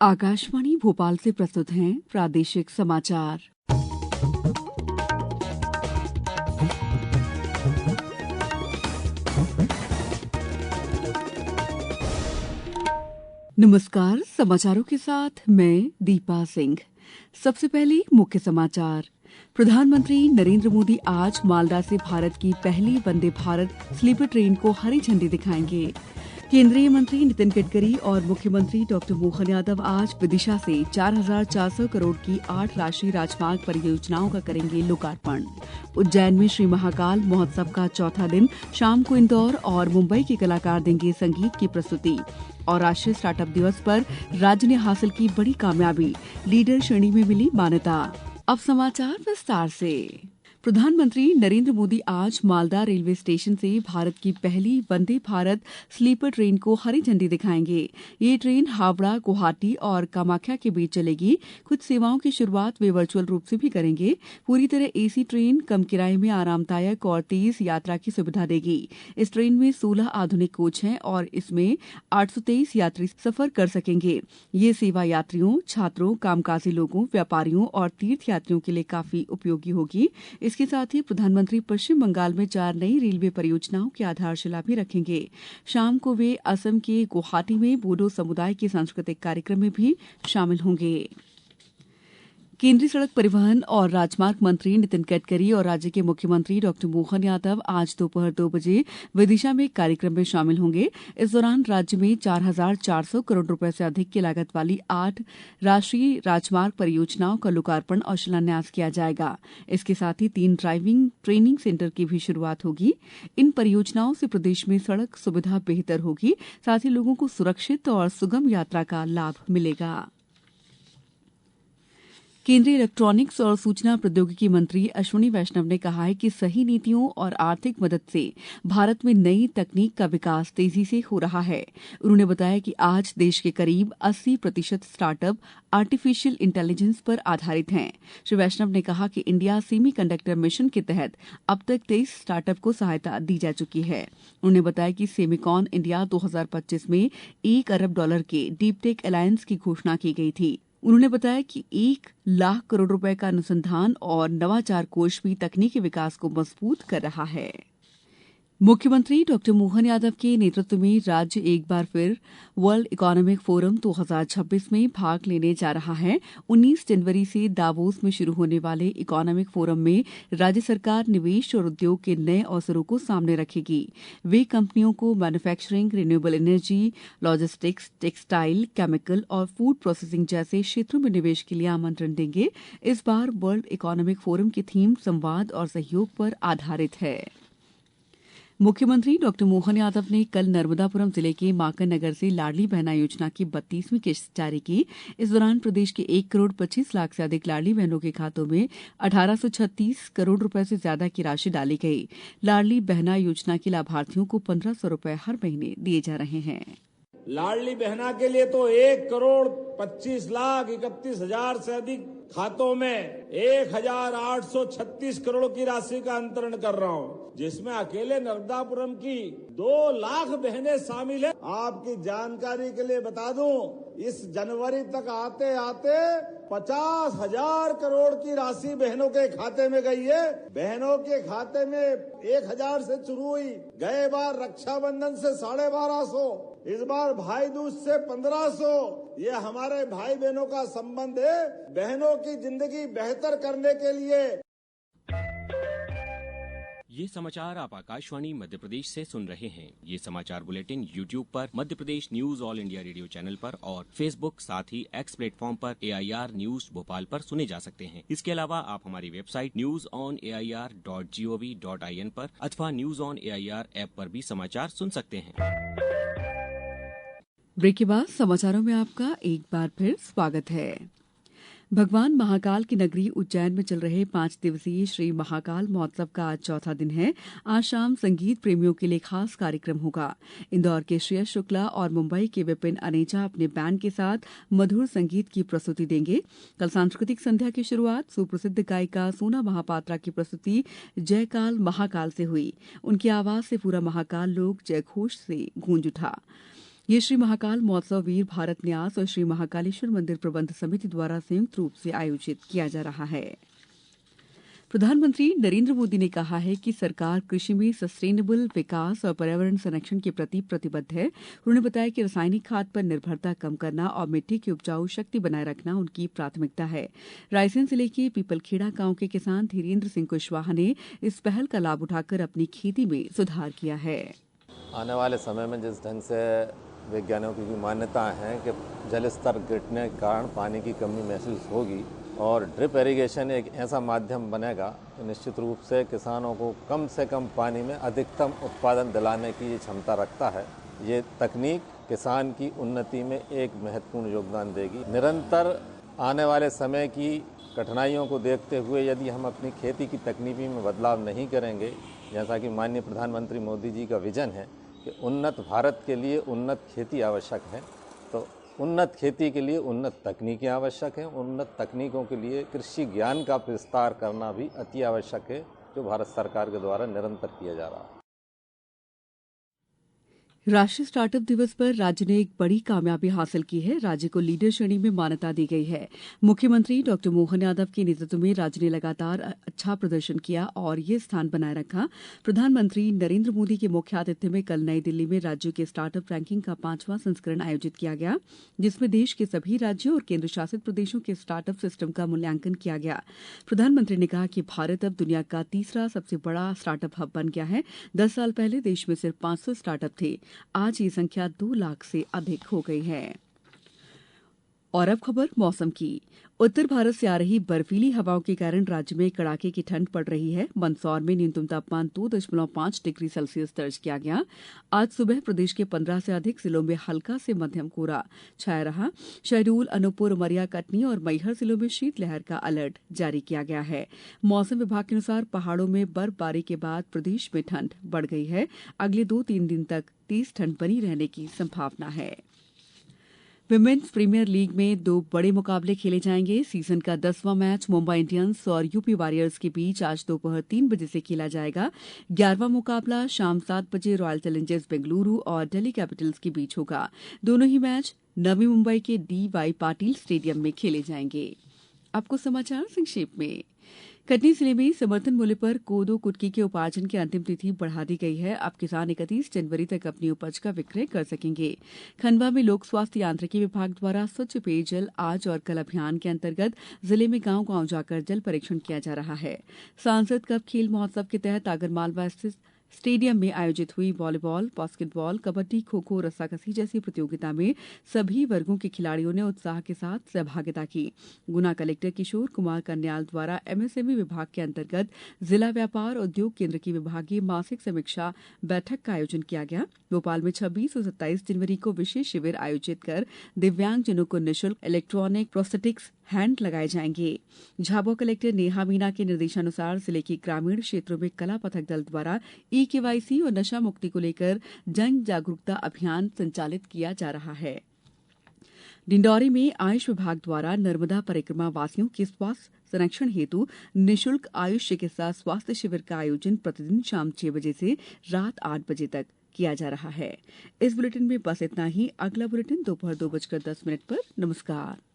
आकाशवाणी भोपाल से प्रस्तुत हैं प्रादेशिक समाचार। नमस्कार, समाचारों के साथ मैं दीपा सिंह। सबसे पहले मुख्य समाचार। प्रधानमंत्री नरेंद्र मोदी आज मालदा से भारत की पहली वंदे भारत स्लीपर ट्रेन को हरी झंडी दिखाएंगे। केंद्रीय मंत्री नितिन गडकरी और मुख्यमंत्री डॉक्टर मोहन यादव आज विदिशा से 4,400 करोड़ की 8 राष्ट्रीय राजमार्ग परियोजनाओं का करेंगे लोकार्पण। उज्जैन में श्री महाकाल महोत्सव का चौथा दिन शाम को इंदौर और मुंबई के कलाकार देंगे संगीत की प्रस्तुति। और राष्ट्रीय स्टार्टअप दिवस पर राज्य ने हासिल की बड़ी कामयाबी, लीडर श्रेणी में मिली मान्यता। अब समाचार विस्तार से। प्रधानमंत्री नरेंद्र मोदी आज मालदा रेलवे स्टेशन से भारत की पहली वंदे भारत स्लीपर ट्रेन को हरी झंडी दिखाएंगे। ये ट्रेन हावड़ा, गुवाहाटी और कामाख्या के बीच चलेगी। कुछ सेवाओं की शुरुआत वे वर्चुअल रूप से भी करेंगे। पूरी तरह एसी ट्रेन कम किराए में आरामदायक और तेज यात्रा की सुविधा देगी। इस ट्रेन में 16 आधुनिक कोच हैं और इसमें 823 यात्री सफर कर सकेंगे। ये सेवा यात्रियों, छात्रों, कामकाजी लोगों, व्यापारियों और तीर्थ यात्रियों के लिए काफी उपयोगी होगी। इसके साथ ही प्रधानमंत्री पश्चिम बंगाल में 4 नई रेलवे परियोजनाओं की आधारशिला भी रखेंगे। शाम को वे असम के गुवाहाटी में बोडो समुदाय के सांस्कृतिक कार्यक्रम में भी शामिल होंगे। केंद्रीय सड़क परिवहन और राजमार्ग मंत्री नितिन गडकरी और राज्य के मुख्यमंत्री डॉक्टर मोहन यादव आज दोपहर 2 बजे विदिशा में एक कार्यक्रम में शामिल होंगे। इस दौरान राज्य में 4,400 करोड़ रुपए से अधिक की लागत वाली 8 राष्ट्रीय राजमार्ग परियोजनाओं का लोकार्पण और शिलान्यास किया जाएगा। इसके साथ ही 3 ड्राइविंग ट्रेनिंग सेंटर की भी शुरुआत होगी। इन परियोजनाओं से प्रदेश में सड़क सुविधा बेहतर होगी, साथ ही लोगों को सुरक्षित और सुगम यात्रा का लाभ मिलेगा। केंद्रीय इलेक्ट्रॉनिक्स और सूचना प्रौद्योगिकी मंत्री अश्विनी वैष्णव ने कहा है कि सही नीतियों और आर्थिक मदद से भारत में नई तकनीक का विकास तेजी से हो रहा है। उन्होंने बताया कि आज देश के करीब 80% स्टार्टअप आर्टिफिशियल इंटेलिजेंस पर आधारित हैं। श्री वैष्णव ने कहा कि इंडिया सेमीकंडक्टर मिशन के तहत अब तक 23 स्टार्टअप को सहायता दी जा चुकी है। उन्होंने बताया कि सेमिकॉन इंडिया 2025 में $1 अरब के डीप टेक अलायंस की घोषणा की गई थी। उन्होंने बताया कि 1 लाख करोड़ रुपए का अनुसंधान और नवाचार कोष भी तकनीकी विकास को मजबूत कर रहा है। मुख्यमंत्री डॉक्टर मोहन यादव के नेतृत्व में राज्य एक बार फिर वर्ल्ड इकोनॉमिक फोरम 2026 में भाग लेने जा रहा है। 19 जनवरी से दावोस में शुरू होने वाले इकोनॉमिक फोरम में राज्य सरकार निवेश और उद्योग के नए अवसरों को सामने रखेगी। वे कंपनियों को manufacturing, renewable energy, logistics, textile, chemical और फूड प्रोसेसिंग जैसे क्षेत्रों में निवेश के लिए आमंत्रण देंगे। इस बार वर्ल्ड इकोनॉमिक फोरम की थीम संवाद और सहयोग पर आधारित है। मुख्यमंत्री डॉक्टर मोहन यादव ने कल नर्मदापुरम जिले के माकन नगर से लाडली बहना योजना की 32वीं किस्त जारी की। इस दौरान प्रदेश के 1 करोड़ 25 लाख से अधिक लाडली बहनों के खातों में 1836 करोड़ रुपए से ज्यादा की राशि डाली गई। लाडली बहना योजना के लाभार्थियों को 1,500 रुपए हर महीने दिए जा रहे हैं। लाडली बहना के लिए तो 1 करोड़ 25 लाख 31 हजार से अधिक खातों में 1,836 करोड़ की राशि का अंतरण कर रहा हूं, जिसमें अकेले नर्मदापुरम की 2 लाख बहनें शामिल हैं। आपकी जानकारी के लिए बता दूं, इस जनवरी तक आते आते 50,000 करोड़ की राशि बहनों के खाते में गई है। बहनों के खाते में 1,000 से शुरू हुई, गए बार रक्षाबंधन से 1,250, इस बार भाई दूज से 1,500। ये हमारे भाई बहनों का संबंध है, बहनों की जिंदगी बेहतर करने के लिए। ये समाचार आप आकाशवाणी मध्य प्रदेश से सुन रहे हैं। ये समाचार बुलेटिन YouTube पर Madhya Pradesh news all India radio channel पर और Facebook साथ ही X प्लेटफॉर्म पर AIR न्यूज भोपाल पर सुने जा सकते हैं। इसके अलावा आप हमारी वेबसाइट newsonair.gov.in पर अथवा न्यूज ऑन AIR ऐप पर भी समाचार सुन सकते हैं। ब्रेक के बाद समाचारों में आपका एक बार फिर स्वागत है। भगवान महाकाल की नगरी उज्जैन में चल रहे 5 दिवसीय श्री महाकाल महोत्सव का आज चौथा दिन है। आज शाम संगीत प्रेमियों के लिए खास कार्यक्रम होगा। इंदौर के श्रेयस शुक्ला और मुंबई के विपिन अनेजा अपने बैंड के साथ मधुर संगीत की प्रस्तुति देंगे। कल सांस्कृतिक संध्या की शुरुआत सुप्रसिद्ध गायिका सोना महापात्रा की प्रस्तुति जयकाल महाकाल से हुई। उनकी आवाज से पूरा महाकाल लोक जयघोष से गूंज उठा। ये श्री महाकाल महोत्सव वीर भारत न्यास और श्री महाकालेश्वर मंदिर प्रबंध समिति द्वारा संयुक्त रूप से आयोजित किया जा रहा है। प्रधानमंत्री नरेंद्र मोदी ने कहा है कि सरकार कृषि में सस्टेनेबल विकास और पर्यावरण संरक्षण के प्रति प्रतिबद्ध है। उन्होंने बताया कि रासायनिक खाद पर निर्भरता कम करना और मिट्टी की उपजाऊ शक्ति बनाए रखना उनकी प्राथमिकता है। रायसेन जिले के पीपलखेड़ा गांव के किसान धीरेन्द्र सिंह कुशवाहा ने इस पहल का लाभ उठाकर अपनी खेती में सुधार किया है। आने वाले समय में जिस ढंग से वैज्ञानिकों की मान्यता है कि जल स्तर गिरने के कारण पानी की कमी महसूस होगी और ड्रिप इरिगेशन एक ऐसा माध्यम बनेगा कि निश्चित रूप से किसानों को कम से कम पानी में अधिकतम उत्पादन दिलाने की ये क्षमता रखता है। ये तकनीक किसान की उन्नति में एक महत्वपूर्ण योगदान देगी। निरंतर आने वाले समय की कठिनाइयों को देखते हुए यदि हम अपनी खेती की तकनीकी में बदलाव नहीं करेंगे, जैसा कि माननीय प्रधानमंत्री मोदी जी का विजन है कि उन्नत भारत के लिए उन्नत खेती आवश्यक है, तो उन्नत खेती के लिए उन्नत तकनीकें आवश्यक हैं। उन्नत तकनीकों के लिए कृषि ज्ञान का विस्तार करना भी अति आवश्यक है, जो भारत सरकार के द्वारा निरंतर किया जा रहा है। राष्ट्रीय स्टार्टअप दिवस पर राज्य ने एक बड़ी कामयाबी हासिल की है। राज्य को लीडर श्रेणी में मान्यता दी गई है। मुख्यमंत्री डॉ मोहन यादव के नेतृत्व में राज्य ने लगातार अच्छा प्रदर्शन किया और ये स्थान बनाए रखा। प्रधानमंत्री नरेंद्र मोदी के मुख्य आतिथ्य में कल नई दिल्ली में राज्यों के स्टार्टअप रैंकिंग का 5वां संस्करण आयोजित किया गया, जिसमें देश के सभी राज्यों और केंद्र शासित प्रदेशों के स्टार्टअप सिस्टम का मूल्यांकन किया गया। प्रधानमंत्री ने कहा कि भारत अब दुनिया का तीसरा सबसे बड़ा स्टार्टअप हब बन गया है। 10 साल पहले देश में सिर्फ 500 स्टार्टअप थे, आज ये संख्या 2 लाख से अधिक हो गई है। और अब खबर मौसम की। उत्तर भारत से आ रही बर्फीली हवाओं के कारण राज्य में कड़ाके की ठंड पड़ रही है। मंदसौर में न्यूनतम तापमान 2.5 डिग्री सेल्सियस दर्ज किया गया। आज सुबह प्रदेश के 15 से अधिक जिलों में हल्का से मध्यम कोहरा छाया रहा। शहडोल, अनूपपुर, उमरिया, कटनी और मैहर जिलों में शीतलहर का अलर्ट जारी किया गया है। मौसम विभाग के अनुसार पहाड़ों में बर्फबारी के बाद प्रदेश में ठंड बढ़ गई है। अगले 2-3 दिन तक तेज ठंड बनी रहने की संभावना है। विमेन्स प्रीमियर लीग में 2 बड़े मुकाबले खेले जाएंगे। सीजन का 10वां मैच मुंबई इंडियंस और यूपी वॉरियर्स के बीच आज दोपहर 3 बजे से खेला जाएगा। 11वां मुकाबला शाम 7 बजे रॉयल चैलेंजर्स बेंगलुरु और दिल्ली कैपिटल्स के बीच होगा। दोनों ही मैच नवी मुंबई के डी.वाई. पाटिल स्टेडियम में खेले जाएंगे। अब कुछ समाचार संक्षेप में। कटनी जिले में समर्थन मूल्य पर कोदो कुटकी के उपार्जन की अंतिम तिथि बढ़ा दी गई है। अब किसान 31 जनवरी तक अपनी उपज का विक्रय कर सकेंगे। खंडवा में लोक स्वास्थ्य यांत्रिकी विभाग द्वारा स्वच्छ पेयजल आज और कल अभियान के अंतर्गत जिले में गांव-गांव जाकर जल परीक्षण किया जा रहा है। सांसद कप खेल महोत्सव के तहत आगरमालवा स्थित स्टेडियम में आयोजित हुई वॉलीबॉल, बास्केटबॉल, कबड्डी, खो-खो, रस्साकसी जैसी प्रतियोगिता में सभी वर्गों के खिलाड़ियों ने उत्साह के साथ सहभागिता की। गुना कलेक्टर किशोर कुमार कन्याल द्वारा एमएसएमई विभाग के अंतर्गत जिला व्यापार उद्योग केंद्र की विभागीय मासिक समीक्षा बैठक का आयोजन किया गया। भोपाल में 26 और 27 जनवरी को विशेष शिविर आयोजित कर दिव्यांगजनों को निःशुल्क इलेक्ट्रॉनिक प्रोस्थेटिक्स हैंड लगाए जाएंगे। झाबुआ कलेक्टर नेहा मीना के निर्देशानुसार जिले के ग्रामीण क्षेत्रों में कला पथक दल द्वारा ई-केवाईसी और नशा मुक्ति को लेकर जन जागरूकता अभियान संचालित किया जा रहा है। डिंडौरी में आयुष विभाग द्वारा नर्मदा परिक्रमा वासियों के स्वास्थ्य संरक्षण हेतु निःशुल्क आयुष चिकित्सा स्वास्थ्य शिविर का आयोजन प्रतिदिन शाम 6 बजे से रात 8 बजे तक किया जा रहा है। इस बुलेटिन में बस इतना ही। अगला बुलेटिन दोपहर 2:10 पर। नमस्कार।